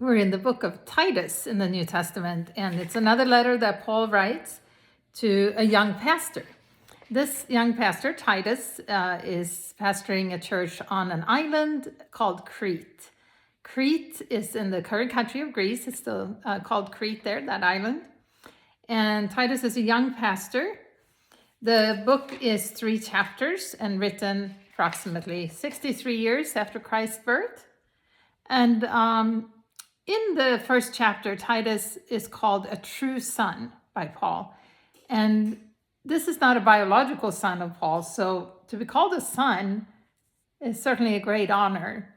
We're in the book of Titus in the New Testament, and it's another letter that Paul writes to a young pastor. This young pastor, Titus, is pastoring a church on an island called Crete. Crete is in the current country of Greece. It's still called Crete there, that island. And Titus is a young pastor. The book is 3 chapters and written approximately 63 years after Christ's birth. And in the first chapter, Titus is called a true son by Paul. And this is not a biological son of Paul, so to be called a son is certainly a great honor.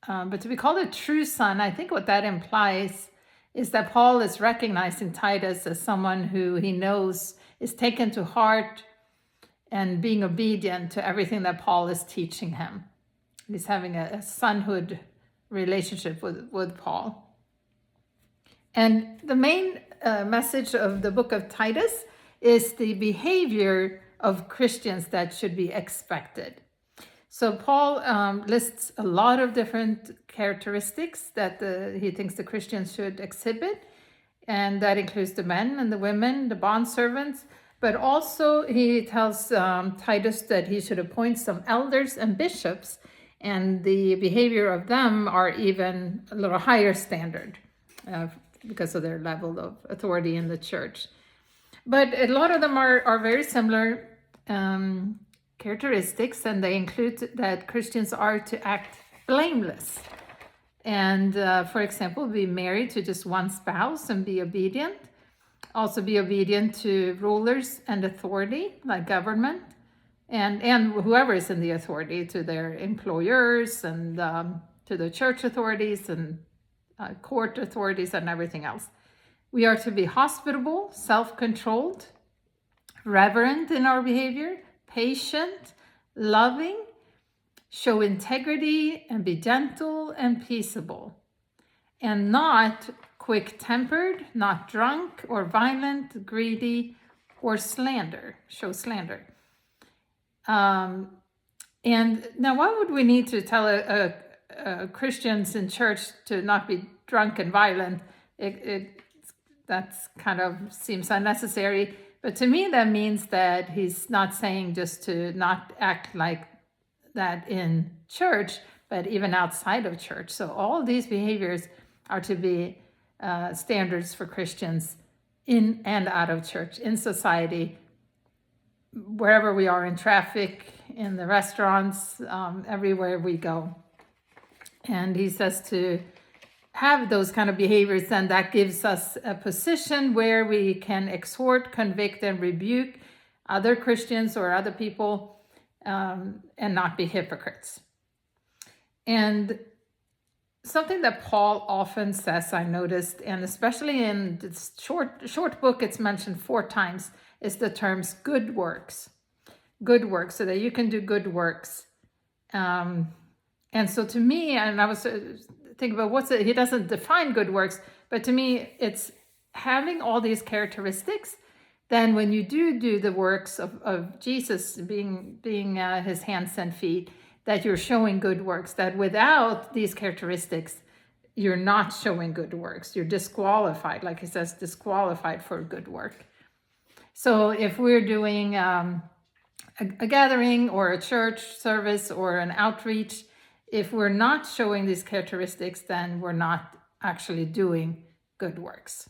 But to be called a true son, I think what that implies is that Paul is recognizing Titus as someone who he knows is taken to heart and being obedient to everything that Paul is teaching him. He's having a sonhood relationship with Paul. And the main message of the book of Titus is the behavior of Christians that should be expected. So Paul lists a lot of different characteristics that he thinks the Christians should exhibit, and that includes the men and the women, the bondservants, but also he tells Titus that he should appoint some elders and bishops, and the behavior of them are even a little higher standard because of their level of authority in the church. But a lot of them are very similar characteristics, and they include that Christians are to act blameless. And for example, be married to just one spouse and be obedient. Also be obedient to rulers and authority, like government, and whoever is in the authority, to their employers and to the church authorities and court authorities and everything else. We are to be hospitable, self-controlled, reverent in our behavior, patient, loving, show integrity, and be gentle and peaceable, and not quick-tempered, not drunk or violent, greedy, or show slander. And now, why would we need to tell Christians in church to not be drunk and violent? That's kind of seems unnecessary. But to me, that means that he's not saying just to not act like that in church, but even outside of church. So all these behaviors are to be standards for Christians in and out of church, in society, wherever we are, in traffic, in the restaurants, everywhere we go. And he says to have those kind of behaviors, and that gives us a position where we can exhort, convict, and rebuke other Christians or other people, and not be hypocrites. And something that Paul often says, I noticed, and especially in this short book, it's mentioned 4 times, is the terms good works. Good works, so that you can do good works. And so to me, and I was thinking about he doesn't define good works, but to me, it's having all these characteristics. Then when you do the works of Jesus, being his hands and feet, that you're showing good works, that without these characteristics, you're not showing good works. You're disqualified, like he says, disqualified for good work. So if we're doing a gathering or a church service or an outreach, if we're not showing these characteristics, then we're not actually doing good works.